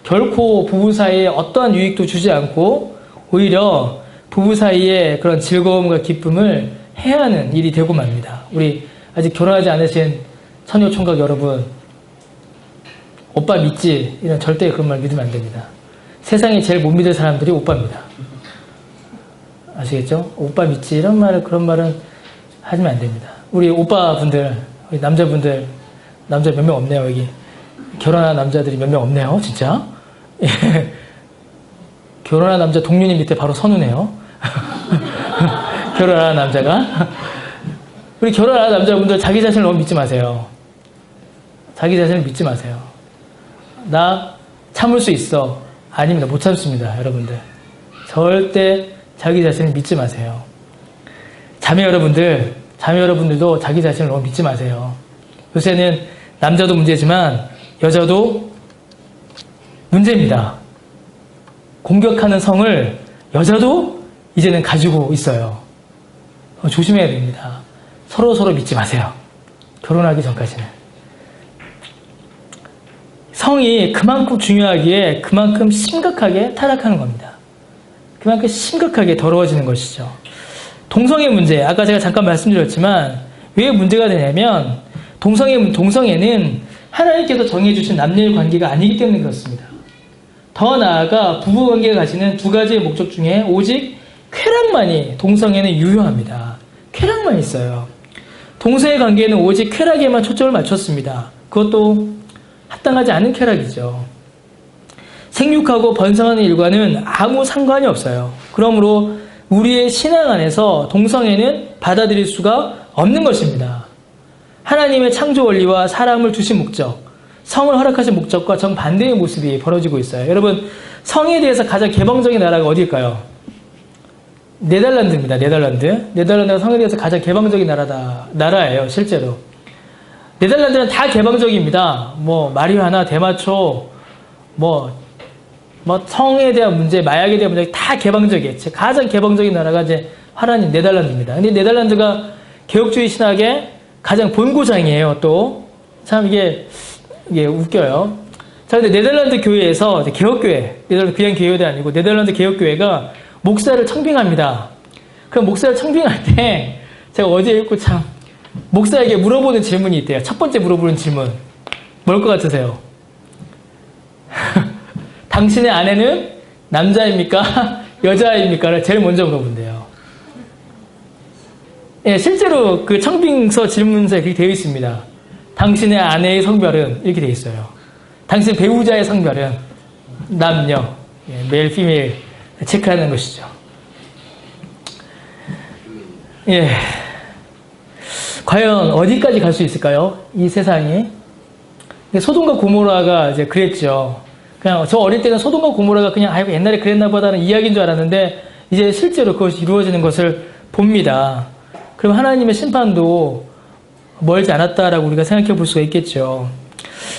Speaker 1: 결코 부부 사이에 어떠한 유익도 주지 않고 오히려 부부 사이에 그런 즐거움과 기쁨을 해하는 일이 되고 맙니다. 우리 아직 결혼하지 않으신 처녀 총각 여러분, 오빠 믿지? 이런 절대 그런 말 믿으면 안 됩니다. 세상에 제일 못 믿을 사람들이 오빠입니다. 아시겠죠? 오빠 믿지? 이런 말을, 그런 말은 하시면 안 됩니다. 우리 오빠분들, 우리 남자분들, 남자 몇 명 없네요, 여기. 결혼한 남자들이 몇 명 없네요, 진짜. 예. 결혼한 남자 동료님 밑에 바로 선우네요. 결혼한 남자가. 우리 결혼한 남자분들 자기 자신을 너무 믿지 마세요. 자기 자신을 믿지 마세요. 나 참을 수 있어. 아닙니다. 못 참습니다, 여러분들. 절대 자기 자신을 믿지 마세요. 자매 여러분들도 자기 자신을 너무 믿지 마세요. 요새는 남자도 문제지만 여자도 문제입니다. 공격하는 성을 여자도 이제는 가지고 있어요. 조심해야 됩니다. 서로 믿지 마세요. 결혼하기 전까지는. 성이 그만큼 중요하기에 그만큼 심각하게 타락하는 겁니다. 그만큼 심각하게 더러워지는 것이죠. 동성애 문제, 아까 제가 잠깐 말씀드렸지만 왜 문제가 되냐면 동성애는 하나님께서 정해주신 남녀의 관계가 아니기 때문에 그렇습니다. 더 나아가 부부관계가 가지는 두 가지의 목적 중에 오직 쾌락만이 동성애는 유효합니다. 쾌락만 있어요. 동성애 관계는 오직 쾌락에만 초점을 맞췄습니다. 그것도 합당하지 않은 쾌락이죠. 생육하고 번성하는 일과는 아무 상관이 없어요. 그러므로 우리의 신앙 안에서 동성애는 받아들일 수가 없는 것입니다. 하나님의 창조 원리와 사람을 두신 목적, 성을 허락하신 목적과 정반대의 모습이 벌어지고 있어요. 여러분, 성에 대해서 가장 개방적인 나라가 어디일까요? 네덜란드입니다. 네덜란드가 성에 대해서 가장 개방적인 나라예요, 실제로. 네덜란드는 다 개방적입니다. 마리화나 대마초, 성에 대한 문제, 마약에 대한 문제 다 개방적이에요. 가장 개방적인 나라가 이제 화란인 네덜란드입니다. 근데 네덜란드가 개혁주의 신학의 가장 본고장이에요, 또. 참 이게 웃겨요. 자, 근데 네덜란드 교회에서 개혁교회, 네덜란드 그냥 교회도 아니고 네덜란드 개혁교회가 목사를 청빙합니다. 그럼 목사를 청빙할 때 제가 어제 읽고 참 목사에게 물어보는 질문이 있대요. 첫 번째 물어보는 질문. 뭘 것 같으세요? 당신의 아내는 남자입니까? 여자입니까?를 제일 먼저 물어본대요. 예, 실제로 그 청빙서 질문서에 그렇게 되어 있습니다. 당신의 아내의 성별은 이렇게 되어 있어요. 당신 배우자의 성별은 남녀, 메일, 피메일 체크하는 것이죠. 예. 과연 어디까지 갈 수 있을까요? 이 세상이. 소돔과 고모라가 이제 그랬죠. 그냥 저 어릴 때는 소돔과 고모라가 그냥 아이고 옛날에 그랬나 보다는 이야기인 줄 알았는데 이제 실제로 그것이 이루어지는 것을 봅니다. 그럼 하나님의 심판도 멀지 않았다라고 우리가 생각해 볼 수가 있겠죠.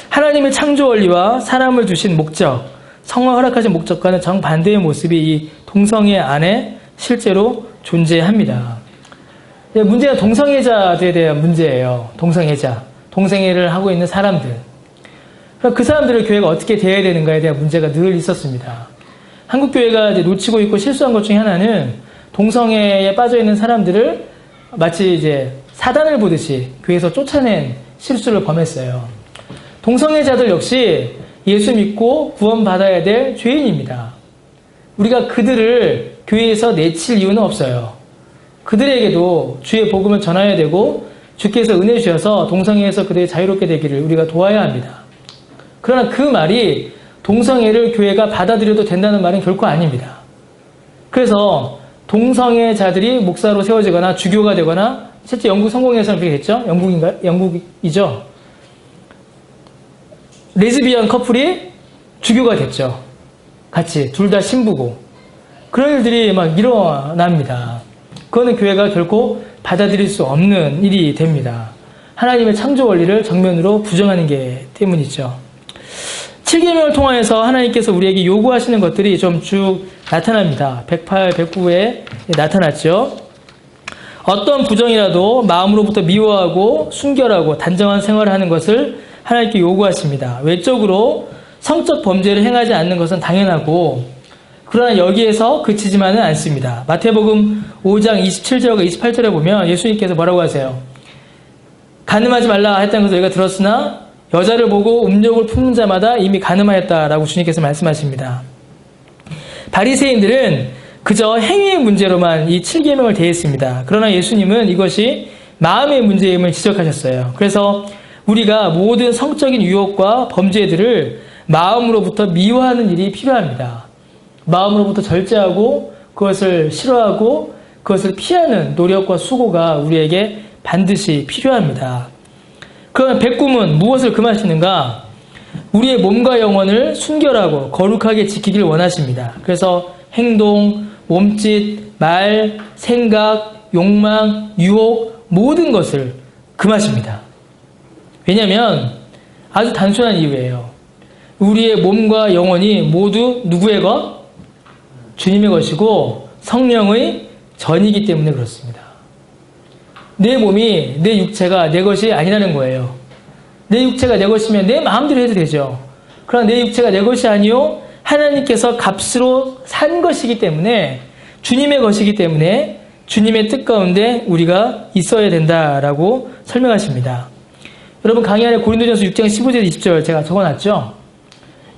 Speaker 1: 하나님의 창조 원리와 사람을 주신 목적, 성화 허락하신 목적과는 정반대의 모습이 이 동성애 안에 실제로 존재합니다. 문제는 동성애자들에 대한 문제예요. 동성애자. 동성애를 하고 있는 사람들. 그 사람들을 교회가 어떻게 대해야 되는가에 대한 문제가 늘 있었습니다. 한국교회가 이제 놓치고 있고 실수한 것 중에 하나는 동성애에 빠져 있는 사람들을 마치 이제 사단을 보듯이 교회에서 쫓아낸 실수를 범했어요. 동성애자들 역시 예수 믿고 구원받아야 될 죄인입니다. 우리가 그들을 교회에서 내칠 이유는 없어요. 그들에게도 주의 복음을 전해야 되고 주께서 은혜 주셔서 동성애에서 그들이 자유롭게 되기를 우리가 도와야 합니다. 그러나 그 말이 동성애를 교회가 받아들여도 된다는 말은 결코 아닙니다. 그래서 동성애자들이 목사로 세워지거나 주교가 되거나 실제 영국 성공회에서는 그렇게 됐죠? 영국이죠? 레즈비언 커플이 주교가 됐죠. 같이 둘 다 신부고 그런 일들이 막 일어납니다. 그거는 교회가 결코 받아들일 수 없는 일이 됩니다. 하나님의 창조 원리를 정면으로 부정하는 게 때문이죠. 7계명을 통하여서 하나님께서 우리에게 요구하시는 것들이 좀 쭉 나타납니다. 108, 109에 나타났죠. 어떤 부정이라도 마음으로부터 미워하고 순결하고 단정한 생활을 하는 것을 하나님께 요구하십니다. 외적으로 성적 범죄를 행하지 않는 것은 당연하고 그러나 여기에서 그치지만은 않습니다. 마태복음 5장 27절과 28절에 보면 예수님께서 뭐라고 하세요? 간음하지 말라 했다는 것을 우리가 들었으나 여자를 보고 음욕을 품는 자마다 이미 간음하였다라고 주님께서 말씀하십니다. 바리새인들은 그저 행위의 문제로만 이 7계명을 대했습니다. 그러나 예수님은 이것이 마음의 문제임을 지적하셨어요. 그래서 우리가 모든 성적인 유혹과 범죄들을 마음으로부터 미워하는 일이 필요합니다. 마음으로부터 절제하고 그것을 싫어하고 그것을 피하는 노력과 수고가 우리에게 반드시 필요합니다. 그러면 백꿈은 무엇을 금하시는가? 우리의 몸과 영혼을 순결하고 거룩하게 지키길 원하십니다. 그래서 행동, 몸짓, 말, 생각, 욕망, 유혹 모든 것을 금하십니다. 왜냐하면 아주 단순한 이유예요. 우리의 몸과 영혼이 모두 누구의 것? 주님의 것이고 성령의 전이기 때문에 그렇습니다. 내 몸이, 내 육체가 내 것이 아니라는 거예요. 내 육체가 내 것이면 내 마음대로 해도 되죠. 그러나 내 육체가 내 것이 아니요 하나님께서 값으로 산 것이기 때문에 주님의 것이기 때문에 주님의 뜻 가운데 우리가 있어야 된다라고 설명하십니다. 여러분 강의 안에 고린도전서 6장 15절 20절 제가 적어놨죠?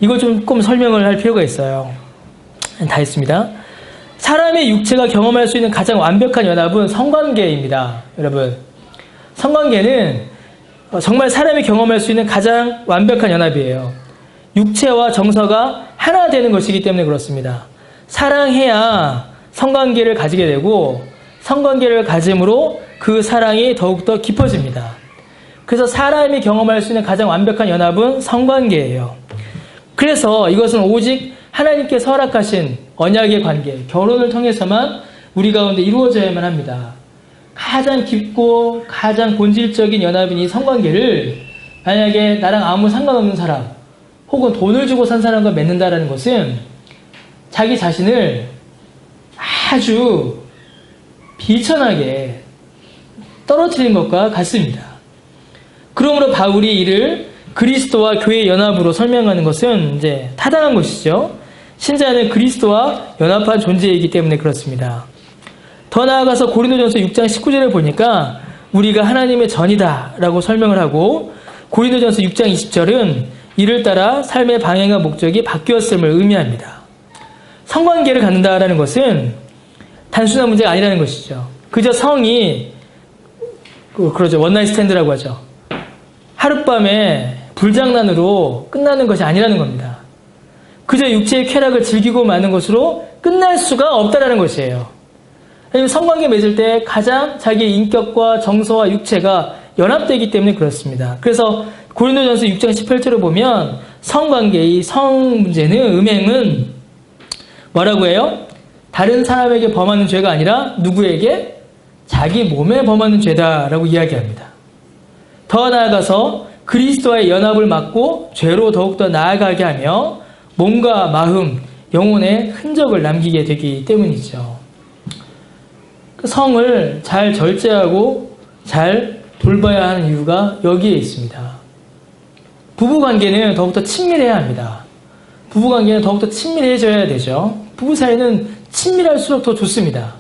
Speaker 1: 이걸 조금 설명을 할 필요가 있어요. 다 했습니다. 사람의 육체가 경험할 수 있는 가장 완벽한 연합은 성관계입니다. 여러분 성관계는 정말 사람이 경험할 수 있는 가장 완벽한 연합이에요. 육체와 정서가 하나 되는 것이기 때문에 그렇습니다. 사랑해야 성관계를 가지게 되고 성관계를 가짐으로 그 사랑이 더욱더 깊어집니다. 그래서 사람이 경험할 수 있는 가장 완벽한 연합은 성관계예요. 그래서 이것은 오직 하나님께서 허락하신 언약의 관계, 결혼을 통해서만 우리 가운데 이루어져야만 합니다. 가장 깊고 가장 본질적인 연합인 이 성관계를 만약에 나랑 아무 상관없는 사람 혹은 돈을 주고 산 사람과 맺는다라는 것은 자기 자신을 아주 비천하게 떨어뜨린 것과 같습니다. 그러므로 바울이 이를 그리스도와 교회의 연합으로 설명하는 것은 이제 타당한 것이죠. 신자는 그리스도와 연합한 존재이기 때문에 그렇습니다. 더 나아가서 고린도전서 6장 19절을 보니까 우리가 하나님의 전이다 라고 설명을 하고 고린도전서 6장 20절은 이를 따라 삶의 방향과 목적이 바뀌었음을 의미합니다. 성관계를 갖는다라는 것은 단순한 문제가 아니라는 것이죠. 그저 성이 그러죠. 원나잇 스탠드라고 하죠. 하룻밤에 불장난으로 끝나는 것이 아니라는 겁니다. 그저 육체의 쾌락을 즐기고 마는 것으로 끝날 수가 없다라는 것이에요. 성관계 맺을 때 가장 자기의 인격과 정서와 육체가 연합되기 때문에 그렇습니다. 그래서 고린도전서 6장 18절을 보면 성관계의 성 문제는 음행은 뭐라고 해요? 다른 사람에게 범하는 죄가 아니라 누구에게? 자기 몸에 범하는 죄다라고 이야기합니다. 더 나아가서 그리스도와의 연합을 막고 죄로 더욱더 나아가게 하며 몸과 마음, 영혼에 흔적을 남기게 되기 때문이죠. 성을 잘 절제하고 잘 돌봐야 하는 이유가 여기에 있습니다. 부부관계는 더욱더 친밀해야 합니다. 부부관계는 더욱더 친밀해져야 되죠. 부부 사이는 친밀할수록 더 좋습니다.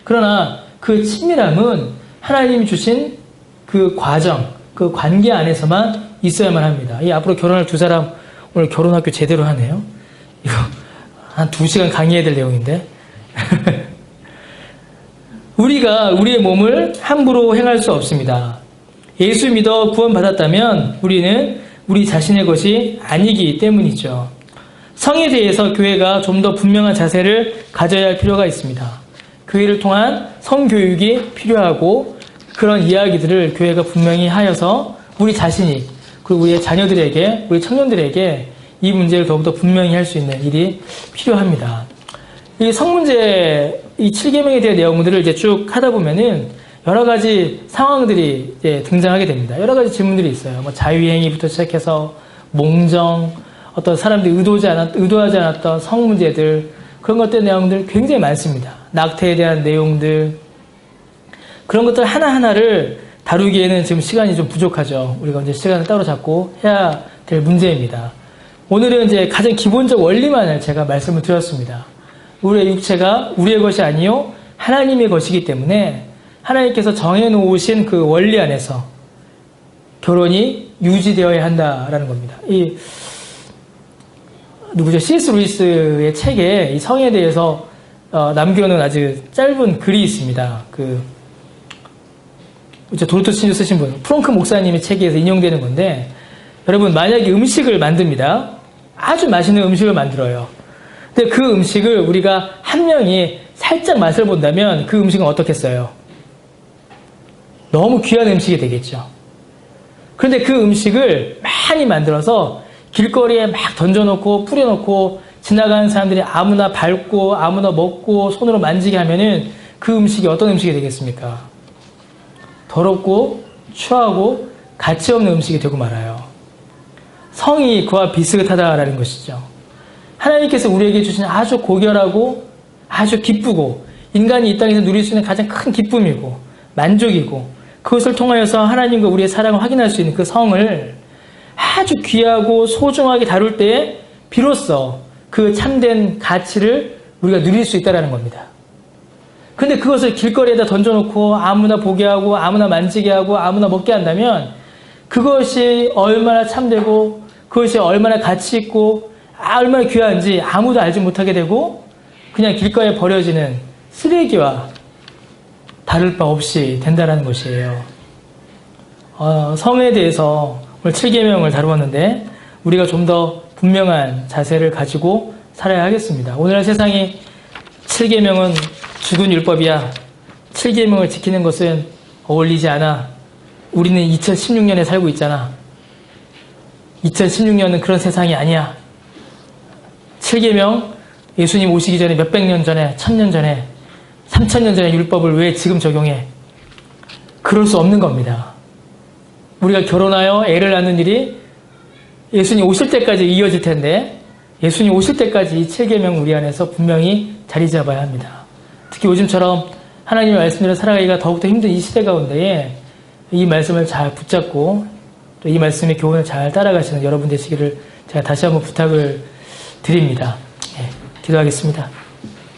Speaker 1: 그러나 그 친밀함은 하나님이 주신 그 과정, 그 관계 안에서만 있어야만 합니다. 이 앞으로 결혼할 두 사람 오늘 결혼학교 제대로 하네요. 이거 한 2시간 강의해야 될 내용인데. 우리가 우리의 몸을 함부로 행할 수 없습니다. 예수 믿어 구원받았다면 우리는 우리 자신의 것이 아니기 때문이죠. 성에 대해서 교회가 좀 더 분명한 자세를 가져야 할 필요가 있습니다. 교회를 통한 성교육이 필요하고 그런 이야기들을 교회가 분명히 하여서 우리 자신이 그리고 우리의 자녀들에게 우리 청년들에게 이 문제를 더욱더 분명히 할 수 있는 일이 필요합니다. 이 성문제 이 7계명에 대한 내용들을 이제 쭉 하다 보면은 여러 가지 상황들이 이제 등장하게 됩니다. 여러 가지 질문들이 있어요. 뭐 자유행위부터 시작해서 몽정, 어떤 사람들이 의도하지 않았던 성문제들, 그런 것들 내용들 굉장히 많습니다. 낙태에 대한 내용들, 그런 것들 하나하나를 다루기에는 지금 시간이 좀 부족하죠. 우리가 이제 시간을 따로 잡고 해야 될 문제입니다. 오늘은 이제 가장 기본적 원리만을 제가 말씀을 드렸습니다. 우리의 육체가 우리의 것이 아니요 하나님의 것이기 때문에 하나님께서 정해놓으신 그 원리 안에서 결혼이 유지되어야 한다라는 겁니다. 이 누구죠? C.S. 루이스의 책에 이 성에 대해서 남겨놓은 아주 짧은 글이 있습니다. 도르토 친주 쓰신 분, 프랑크 목사님의 책에서 인용되는 건데, 여러분 만약에 음식을 만듭니다. 아주 맛있는 음식을 만들어요. 근데 그 음식을 우리가 한 명이 살짝 맛을 본다면 그 음식은 어떻겠어요? 너무 귀한 음식이 되겠죠. 그런데 그 음식을 많이 만들어서 길거리에 막 던져놓고 뿌려놓고 지나가는 사람들이 아무나 밟고 아무나 먹고 손으로 만지게 하면은 그 음식이 어떤 음식이 되겠습니까? 더럽고 추하고 가치 없는 음식이 되고 말아요. 성이 그와 비슷하다라는 것이죠. 하나님께서 우리에게 주신 아주 고결하고 아주 기쁘고 인간이 이 땅에서 누릴 수 있는 가장 큰 기쁨이고 만족이고 그것을 통하여서 하나님과 우리의 사랑을 확인할 수 있는 그 성을 아주 귀하고 소중하게 다룰 때에 비로소 그 참된 가치를 우리가 누릴 수 있다는 겁니다. 근데 그것을 길거리에다 던져놓고 아무나 보게 하고 아무나 만지게 하고 아무나 먹게 한다면 그것이 얼마나 참되고 그것이 얼마나 가치 있고 얼마나 귀한지 아무도 알지 못하게 되고 그냥 길가에 버려지는 쓰레기와 다를 바 없이 된다는 것이에요. 성에 대해서 오늘 7계명을 다루었는데 우리가 좀 더 분명한 자세를 가지고 살아야 하겠습니다. 오늘날 세상이 7계명은 죽은 율법이야. 7계명을 지키는 것은 어울리지 않아. 우리는 2016년에 살고 있잖아. 2016년은 그런 세상이 아니야. 7계명 예수님 오시기 전에 몇백 년 전에 1000년 전에 3000년 전에 율법을 왜 지금 적용해? 그럴 수 없는 겁니다. 우리가 결혼하여 애를 낳는 일이 예수님 오실 때까지 이어질 텐데 예수님 오실 때까지 이 7계명 우리 안에서 분명히 자리 잡아야 합니다. 특히 요즘처럼 하나님의 말씀대로 살아가기가 더욱더 힘든 이 시대 가운데에 이 말씀을 잘 붙잡고 또 이 말씀의 교훈을 잘 따라가시는 여러분 되시기를 제가 다시 한번 부탁을 드립니다. 기도하겠습니다.